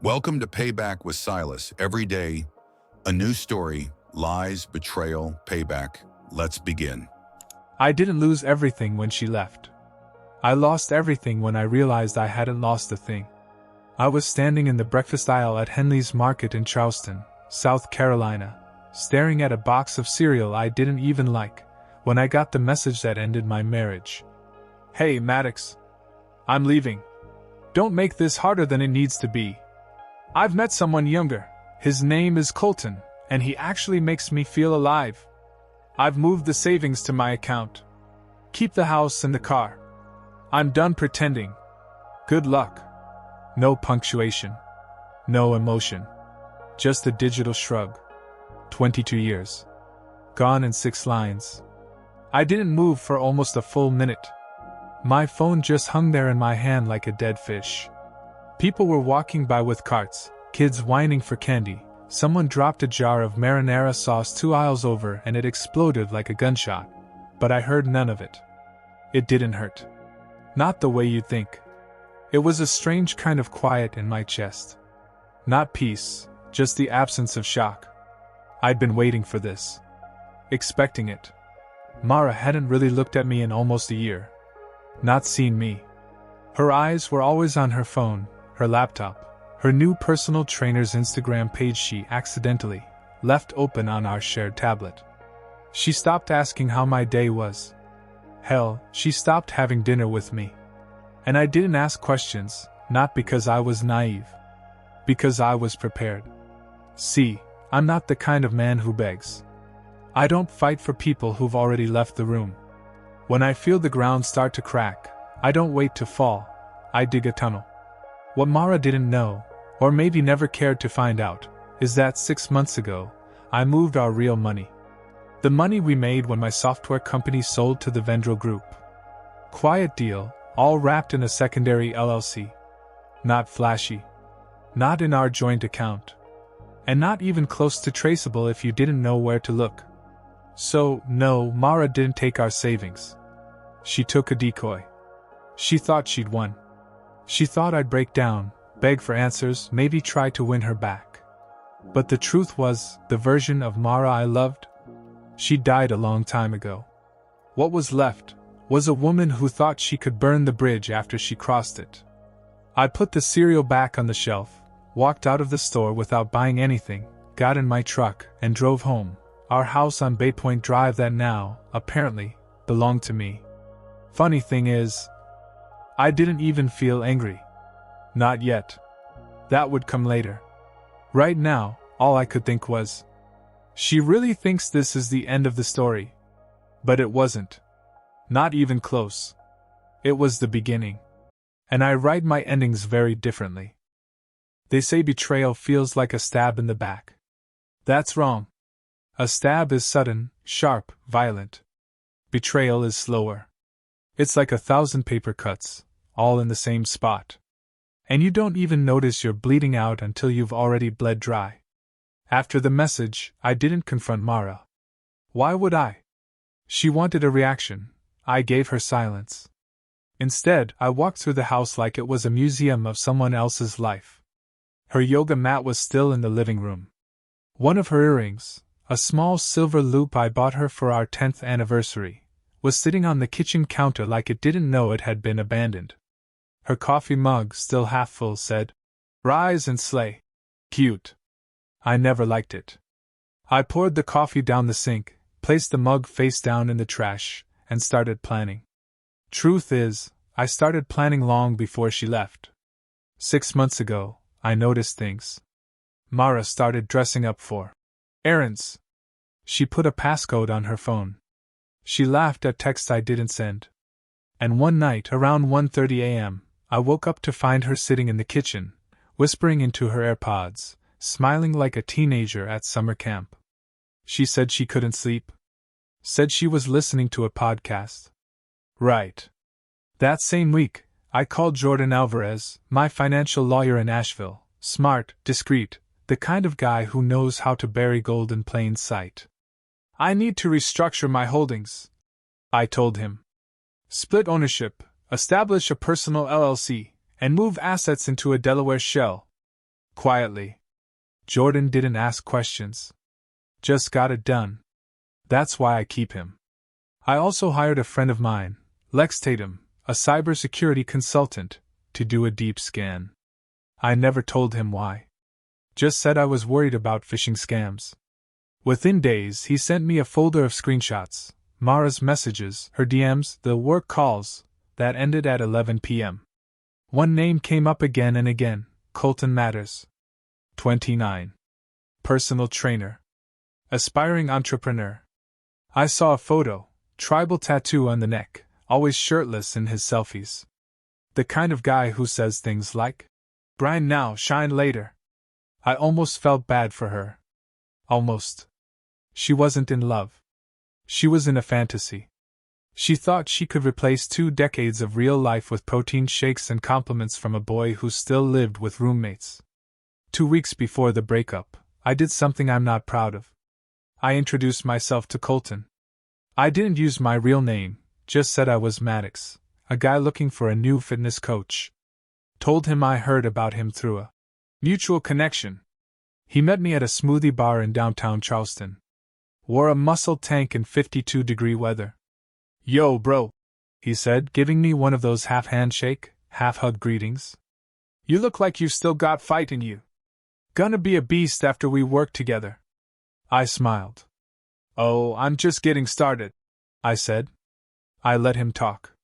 Welcome to Payback with Silas. Every day, a new story, lies, betrayal, payback. Let's begin. I didn't lose everything when she left. I lost everything when I realized I hadn't lost a thing. I was standing in the breakfast aisle at Henley's Market in Charleston, South Carolina, staring at a box of cereal I didn't even like, when I got the message that ended my marriage. "Hey, Maddox. I'm leaving. Don't make this harder than it needs to be. I've met someone younger. His name is Colton, and he actually makes me feel alive. I've moved the savings to my account. Keep the house and the car. I'm done pretending. Good luck." No punctuation. No emotion. Just a digital shrug. 22 years. Gone in 6 lines. I didn't move for almost a full minute. My phone just hung there in my hand like a dead fish. People were walking by with carts, kids whining for candy. Someone dropped a jar of marinara sauce 2 aisles over and it exploded like a gunshot. But I heard none of it. It didn't hurt. Not the way you'd think. It was a strange kind of quiet in my chest. Not peace, just the absence of shock. I'd been waiting for this. Expecting it. Mara hadn't really looked at me in almost a year. Not seen me. Her eyes were always on her phone, her laptop, her new personal trainer's Instagram page she accidentally left open on our shared tablet. She stopped asking how my day was. Hell, she stopped having dinner with me. And I didn't ask questions, not because I was naive. Because I was prepared. See, I'm not the kind of man who begs. I don't fight for people who've already left the room. When I feel the ground start to crack, I don't wait to fall, I dig a tunnel. What Mara didn't know, or maybe never cared to find out, is that 6 months ago, I moved our real money. The money we made when my software company sold to the Vendrell Group. Quiet deal, all wrapped in a secondary LLC. Not flashy. Not in our joint account. And not even close to traceable if you didn't know where to look. So, no, Mara didn't take our savings. She took a decoy. She thought she'd won. She thought I'd break down, beg for answers, maybe try to win her back. But the truth was, the version of Mara I loved? She died a long time ago. What was left was a woman who thought she could burn the bridge after she crossed it. I put the cereal back on the shelf, walked out of the store without buying anything, got in my truck, and drove home. Our house on Bay Point Drive that now, apparently, belonged to me. Funny thing is, I didn't even feel angry. Not yet. That would come later. Right now, all I could think was, she really thinks this is the end of the story. But it wasn't. Not even close. It was the beginning. And I write my endings very differently. They say betrayal feels like a stab in the back. That's wrong. A stab is sudden, sharp, violent. Betrayal is slower. It's like 1,000 paper cuts, all in the same spot. And you don't even notice you're bleeding out until you've already bled dry. After the message, I didn't confront Mara. Why would I? She wanted a reaction. I gave her silence. Instead, I walked through the house like it was a museum of someone else's life. Her yoga mat was still in the living room. One of her earrings, a small silver loop I bought her for our 10th anniversary, was sitting on the kitchen counter like it didn't know it had been abandoned. Her coffee mug, still half full, said, "Rise and slay." Cute. I never liked it. I poured the coffee down the sink, placed the mug face down in the trash, and started planning. Truth is, I started planning long before she left. 6 months ago, I noticed things. Mara started dressing up for errands. She put a passcode on her phone. She laughed at texts I didn't send. And one night, around 1:30 a.m., I woke up to find her sitting in the kitchen, whispering into her AirPods, smiling like a teenager at summer camp. She said she couldn't sleep. Said she was listening to a podcast. Right. That same week, I called Jordan Alvarez, my financial lawyer in Asheville, smart, discreet, the kind of guy who knows how to bury gold in plain sight. "I need to restructure my holdings," I told him. "Split ownership, establish a personal LLC, and move assets into a Delaware shell." Quietly. Jordan didn't ask questions. Just got it done. That's why I keep him. I also hired a friend of mine, Lex Tatum, a cybersecurity consultant, to do a deep scan. I never told him why. Just said I was worried about phishing scams. Within days, he sent me a folder of screenshots, Mara's messages, her DMs, the work calls, that ended at 11 p.m. One name came up again and again, Colton Matters. 29. Personal trainer. Aspiring entrepreneur. I saw a photo, tribal tattoo on the neck, always shirtless in his selfies. The kind of guy who says things like, "Grind now, shine later." I almost felt bad for her. Almost. She wasn't in love. She was in a fantasy. She thought she could replace 2 decades of real life with protein shakes and compliments from a boy who still lived with roommates. 2 weeks before the breakup, I did something I'm not proud of. I introduced myself to Colton. I didn't use my real name, just said I was Maddox, a guy looking for a new fitness coach. Told him I heard about him through a mutual connection. He met me at a smoothie bar in downtown Charleston. Wore a muscle tank in 52-degree weather. "Yo, bro," he said, giving me one of those half-handshake, half-hug greetings. "You look like you've still got fight in you. Gonna be a beast after we work together." I smiled. "Oh, I'm just getting started," I said. I let him talk.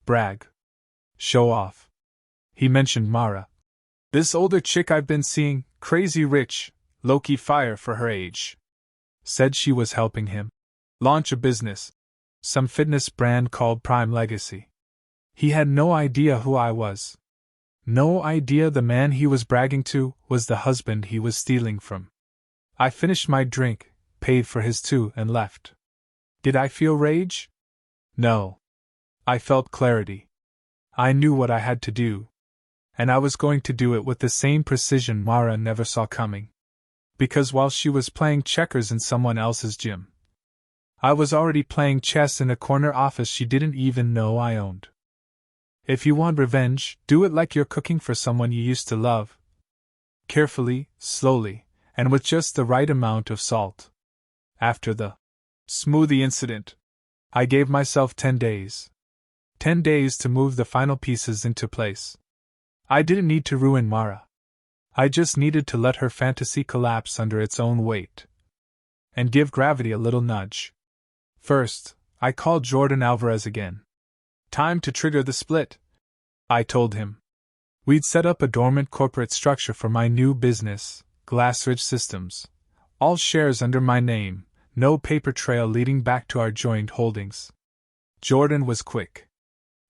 Brag. Show off. He mentioned Mara. "This older chick I've been seeing, crazy rich, low-key fire for her age." Said she was helping him launch a business, some fitness brand called Prime Legacy. He had no idea who I was. No idea the man he was bragging to was the husband he was stealing from. I finished my drink, paid for his too, and left. Did I feel rage? No. I felt clarity. I knew what I had to do. And I was going to do it with the same precision Mara never saw coming. Because while she was playing checkers in someone else's gym, I was already playing chess in a corner office she didn't even know I owned. If you want revenge, do it like you're cooking for someone you used to love. Carefully, slowly, and with just the right amount of salt. After the smoothie incident, I gave myself 10 days. 10 days to move the final pieces into place. I didn't need to ruin Mara. I just needed to let her fantasy collapse under its own weight. And give gravity a little nudge. First, I called Jordan Alvarez again. "Time to trigger the split," I told him. We'd set up a dormant corporate structure for my new business, Glassridge Systems. All shares under my name, no paper trail leading back to our joint holdings. Jordan was quick.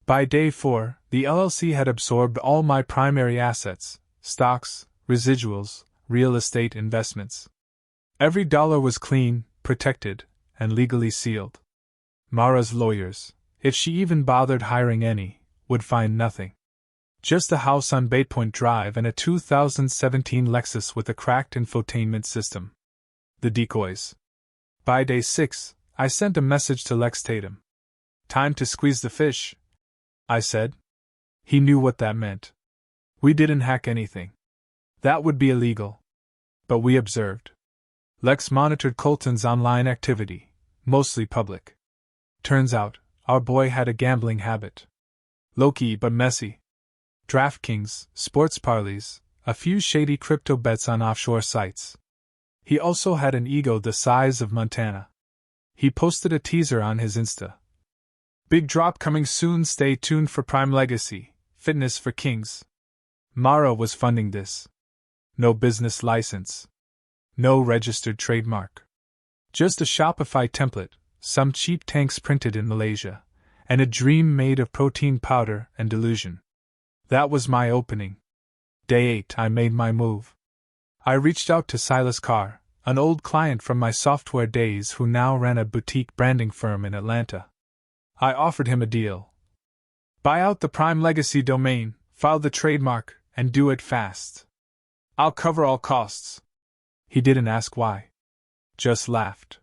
By day 4, the LLC had absorbed all my primary assets, stocks, residuals, real estate investments. Every dollar was clean, protected, and legally sealed. Mara's lawyers, if she even bothered hiring any, would find nothing. Just a house on Bay Point Drive and a 2017 Lexus with a cracked infotainment system. The decoys. By day 6, I sent a message to Lex Tatum. "Time to squeeze the fish," I said. He knew what that meant. We didn't hack anything. That would be illegal. But we observed. Lex monitored Colton's online activity, mostly public. Turns out, our boy had a gambling habit. Low-key but messy. DraftKings, sports parlays, a few shady crypto bets on offshore sites. He also had an ego the size of Montana. He posted a teaser on his Insta. "Big drop coming soon, stay tuned for Prime Legacy, Fitness for Kings." Mara was funding this. No business license. No registered trademark. Just a Shopify template, some cheap tanks printed in Malaysia, and a dream made of protein powder and delusion. That was my opening. Day 8, I made my move. I reached out to Silas Carr, an old client from my software days who now ran a boutique branding firm in Atlanta. I offered him a deal. Buy out the Prime Legacy domain, file the trademark, and do it fast. I'll cover all costs. He didn't ask why. Just laughed.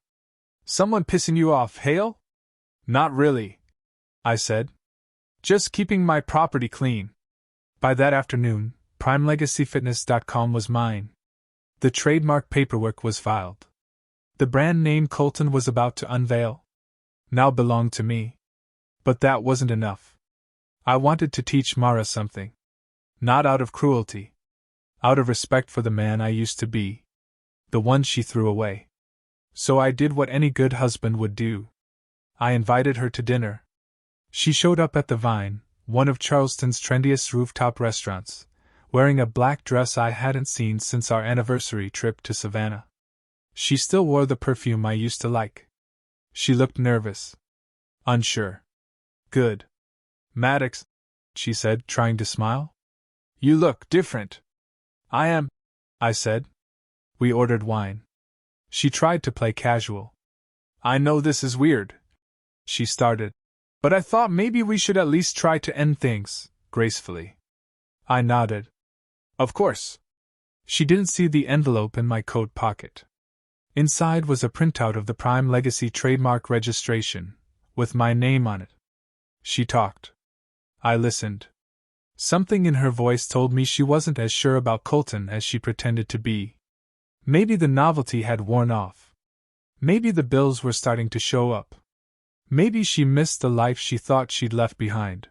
"Someone pissing you off, Hale?" "Not really," I said. "Just keeping my property clean." By that afternoon, PrimeLegacyFitness.com was mine. The trademark paperwork was filed. The brand name Colton was about to unveil now belonged to me. But that wasn't enough. I wanted to teach Mara something. Not out of cruelty. Out of respect for the man I used to be. The one she threw away. So I did what any good husband would do. I invited her to dinner. She showed up at the Vine, one of Charleston's trendiest rooftop restaurants, wearing a black dress I hadn't seen since our anniversary trip to Savannah. She still wore the perfume I used to like. She looked nervous. Unsure. Good. Maddox, she said, trying to smile. You look different. I am, I said. We ordered wine. She tried to play casual. I know this is weird, she started, but I thought maybe we should at least try to end things gracefully. I nodded. Of course. She didn't see the envelope in my coat pocket. Inside was a printout of the Prime Legacy trademark registration, with my name on it. She talked. I listened. Something in her voice told me she wasn't as sure about Colton as she pretended to be. Maybe the novelty had worn off. Maybe the bills were starting to show up. Maybe she missed the life she thought she'd left behind.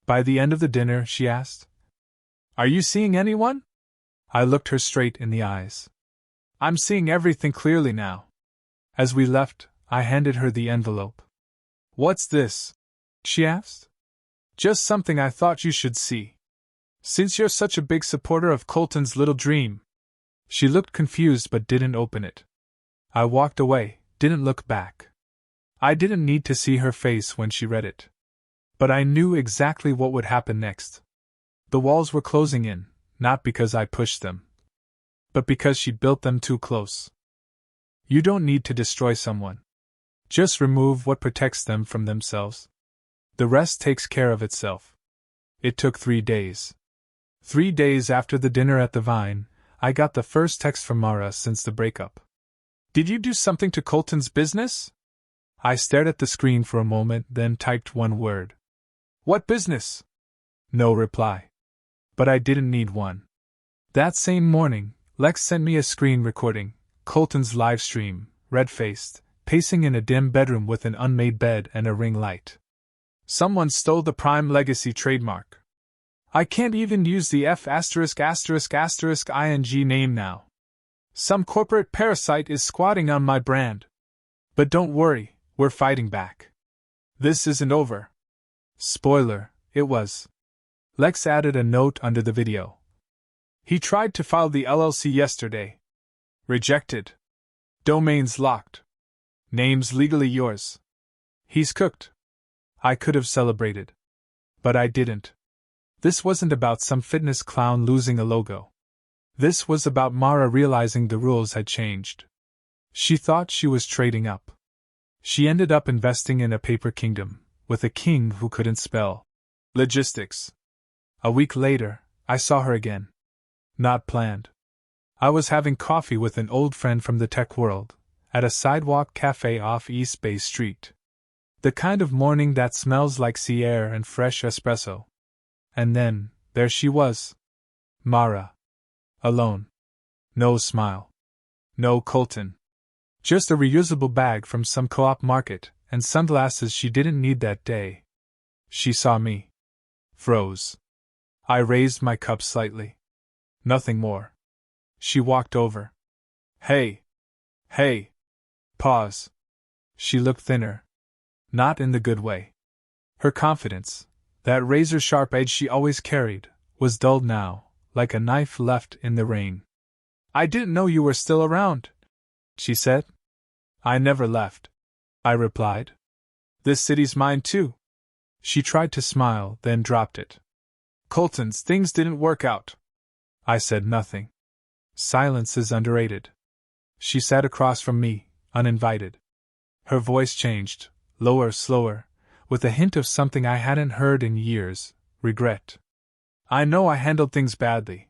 By the end of the dinner, she asked, Are you seeing anyone? I looked her straight in the eyes. I'm seeing everything clearly now. As we left, I handed her the envelope. What's this? She asked. Just something I thought you should see. Since you're such a big supporter of Colton's little dream. She looked confused but didn't open it. I walked away, didn't look back. I didn't need to see her face when she read it. But I knew exactly what would happen next. The walls were closing in, not because I pushed them, but because she built them too close. You don't need to destroy someone. Just remove what protects them from themselves. The rest takes care of itself. It took 3 days. 3 days after the dinner at the Vine, I got the first text from Mara since the breakup. Did you do something to Colton's business? I stared at the screen for a moment, then typed one word. What business? No reply. But I didn't need one. That same morning, Lex sent me a screen recording, Colton's live stream, red-faced, pacing in a dim bedroom with an unmade bed and a ring light. Someone stole the Prime Legacy trademark. I can't even use the F******ing name now. Some corporate parasite is squatting on my brand. But don't worry, we're fighting back. This isn't over. Spoiler, it was. Lex added a note under the video. He tried to file the LLC yesterday. Rejected. Domains locked. Name's legally yours. He's cooked. I could have celebrated. But I didn't. This wasn't about some fitness clown losing a logo. This was about Mara realizing the rules had changed. She thought she was trading up. She ended up investing in a paper kingdom, with a king who couldn't spell logistics. A week later, I saw her again. Not planned. I was having coffee with an old friend from the tech world, at a sidewalk cafe off East Bay Street. The kind of morning that smells like sea air and fresh espresso. And then, there she was. Mara. Alone. No smile. No Colton. Just a reusable bag from some co-op market, and sunglasses she didn't need that day. She saw me. Froze. I raised my cup slightly. Nothing more. She walked over. Hey. Hey. Pause. She looked thinner. Not in the good way. Her confidence, that razor-sharp edge she always carried, was dulled now, like a knife left in the rain. I didn't know you were still around, she said. I never left, I replied. This city's mine too. She tried to smile, then dropped it. Colton's things didn't work out. I said nothing. Silence is underrated. She sat across from me, uninvited. Her voice changed, lower, slower, with a hint of something I hadn't heard in years, regret. I know I handled things badly,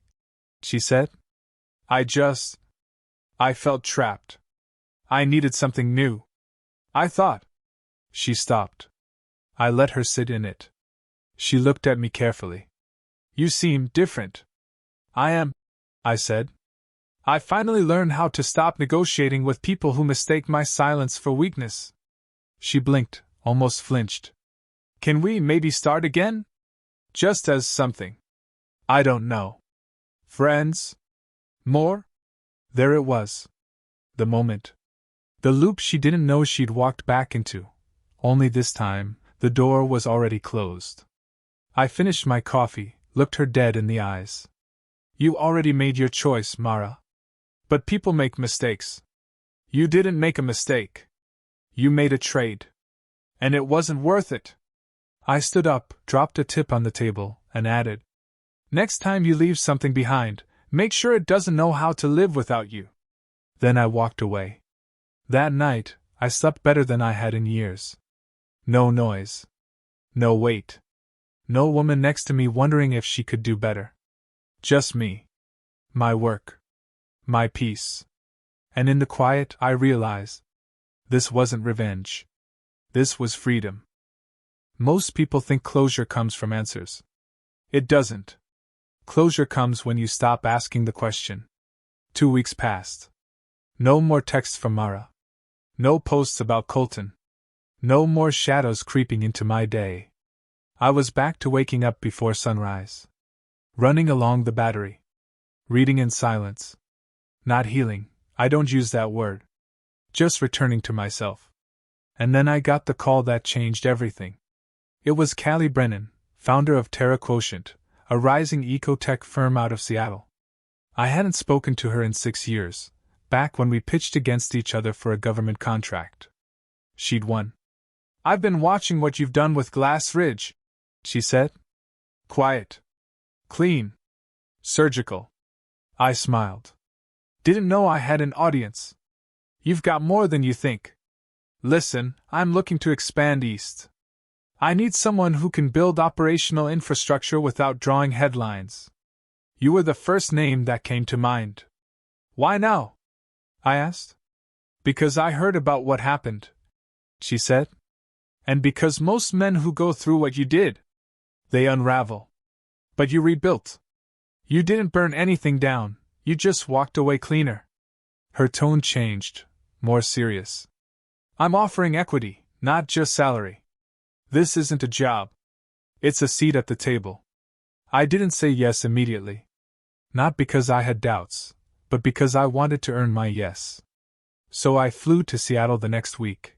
she said. I felt trapped. I needed something new. I thought. She stopped. I let her sit in it. She looked at me carefully. You seem different. I said. I finally learned how to stop negotiating with people who mistake my silence for weakness. She blinked, almost flinched. Can we maybe start again? Just as something. I don't know. Friends? More? There it was. The moment. The loop she didn't know she'd walked back into. Only this time, the door was already closed. I finished my coffee, looked her dead in the eyes. You already made your choice, Mara. But people make mistakes. You didn't make a mistake. You made a trade. And it wasn't worth it. I stood up, dropped a tip on the table, and added, Next time you leave something behind, make sure it doesn't know how to live without you. Then I walked away. That night, I slept better than I had in years. No noise. No weight. No woman next to me wondering if she could do better. Just me. My work. My peace. And in the quiet, I realized this wasn't revenge. This was freedom. Most people think closure comes from answers. It doesn't. Closure comes when you stop asking the question. 2 weeks passed. No more texts from Mara. No posts about Colton. No more shadows creeping into my day. I was back to waking up before sunrise. Running along the Battery. Reading in silence. Not healing, I don't use that word. Just returning to myself. And then I got the call that changed everything. It was Callie Brennan, founder of Terra Quotient, a rising eco-tech firm out of Seattle. I hadn't spoken to her in 6 years, back when we pitched against each other for a government contract. She'd won. I've been watching what you've done with Glass Ridge, she said. Quiet. Clean. Surgical. I smiled. Didn't know I had an audience. You've got more than you think. Listen, I'm looking to expand east. I need someone who can build operational infrastructure without drawing headlines. You were the first name that came to mind. Why now? I asked. Because I heard about what happened, she said. And because most men who go through what you did, they unravel. But you rebuilt. You didn't burn anything down, you just walked away cleaner. Her tone changed, more serious. I'm offering equity, not just salary. This isn't a job. It's a seat at the table. I didn't say yes immediately. Not because I had doubts, but because I wanted to earn my yes. So I flew to Seattle the next week.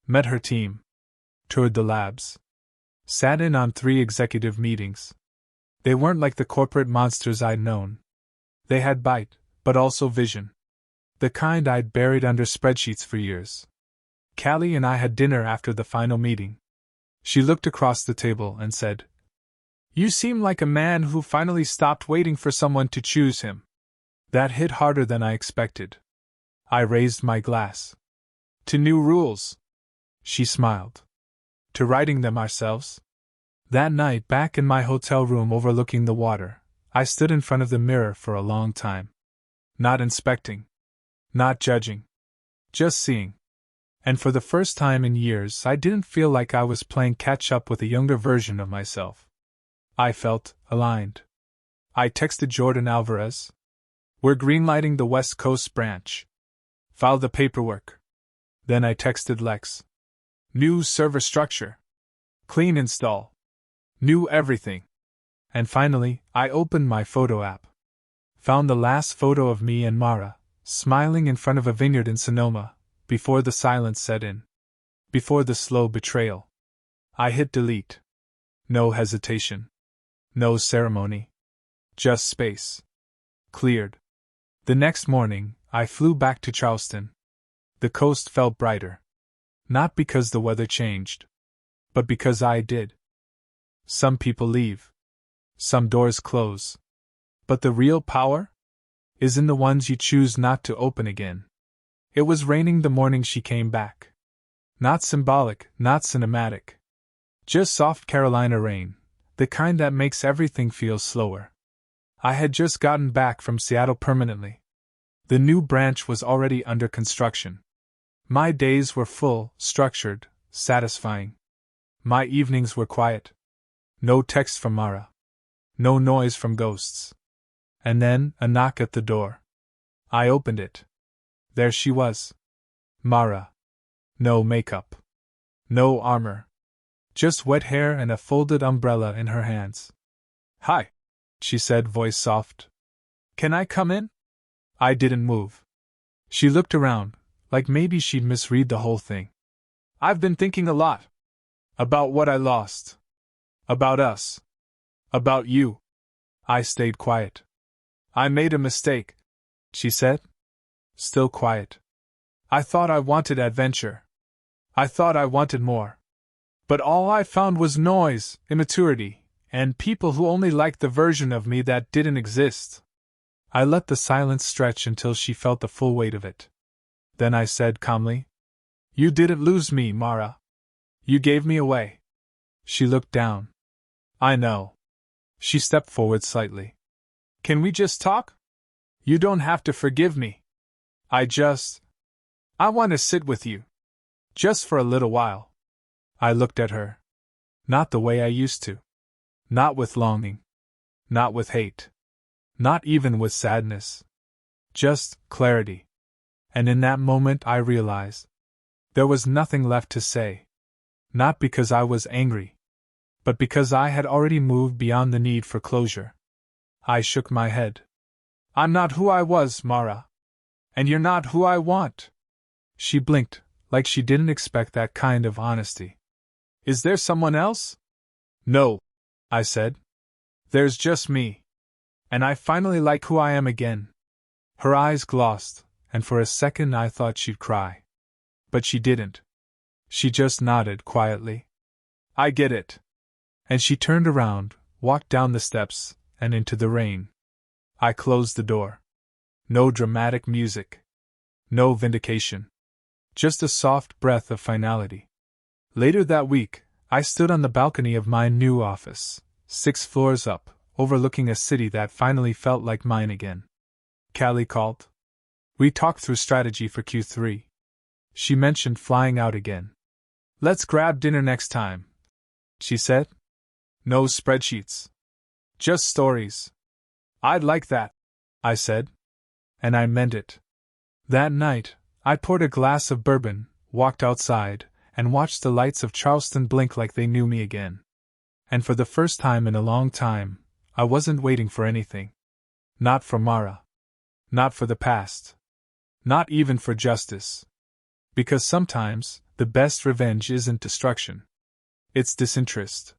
Met her team. Toured the labs. Sat in on 3 executive meetings. They weren't like the corporate monsters I'd known. They had bite, but also vision. The kind I'd buried under spreadsheets for years. Callie and I had dinner after the final meeting. She looked across the table and said, You seem like a man who finally stopped waiting for someone to choose him. That hit harder than I expected. I raised my glass. To new rules. She smiled. To writing them ourselves. That night, back in my hotel room overlooking the water, I stood in front of the mirror for a long time. Not inspecting. Not judging. Just seeing. And for the first time in years, I didn't feel like I was playing catch-up with a younger version of myself. I felt aligned. I texted Jordan Alvarez. We're greenlighting the West Coast branch. File the paperwork. Then I texted Lex. New server structure. Clean install. New everything. And finally, I opened my photo app. Found the last photo of me and Mara, smiling in front of a vineyard in Sonoma, before the silence set in. Before the slow betrayal. I hit delete. No hesitation. No ceremony. Just space. Cleared. The next morning, I flew back to Charleston. The coast felt brighter. Not because the weather changed, but because I did. Some people leave. Some doors close. But the real power is in the ones you choose not to open again. It was raining the morning she came back. Not symbolic, not cinematic. Just soft Carolina rain, the kind that makes everything feel slower. I had just gotten back from Seattle permanently. The new branch was already under construction. My days were full, structured, satisfying. My evenings were quiet. No text from Mara. No noise from ghosts. And then, a knock at the door. I opened it. There she was. Mara. No makeup. No armor. Just wet hair and a folded umbrella in her hands. "Hi," she said, voice soft. "Can I come in?" I didn't move. She looked around, like maybe she'd misread the whole thing. "I've been thinking a lot. About what I lost. About us. About you." I stayed quiet. "I made a mistake," she said. Still quiet. "I thought I wanted adventure. I thought I wanted more. But all I found was noise, immaturity, and people who only liked the version of me that didn't exist." I let the silence stretch until she felt the full weight of it. Then I said calmly, "You didn't lose me, Mara. You gave me away." She looked down. "I know." She stepped forward slightly. "Can we just talk? You don't have to forgive me. I want to sit with you. Just for a little while." I looked at her. Not the way I used to. Not with longing. Not with hate. Not even with sadness. Just clarity. And in that moment I realized there was nothing left to say. Not because I was angry, but because I had already moved beyond the need for closure. I shook my head. "I'm not who I was, Mara. And you're not who I want." She blinked, like she didn't expect that kind of honesty. "Is there someone else?" "No," I said. "There's just me. And I finally like who I am again." Her eyes glossed, and for a second I thought she'd cry. But she didn't. She just nodded quietly. "I get it." And she turned around, walked down the steps, and into the rain. I closed the door. No dramatic music. No vindication. Just a soft breath of finality. Later that week, I stood on the balcony of my new office, 6 floors up, overlooking a city that finally felt like mine again. Callie called. We talked through strategy for Q3. She mentioned flying out again. "Let's grab dinner next time," she said. "No spreadsheets. Just stories." "I'd like that," I said. And I meant it. That night, I poured a glass of bourbon, walked outside, and watched the lights of Charleston blink like they knew me again. And for the first time in a long time, I wasn't waiting for anything. Not for Mara. Not for the past. Not even for justice. Because sometimes, the best revenge isn't destruction. It's disinterest.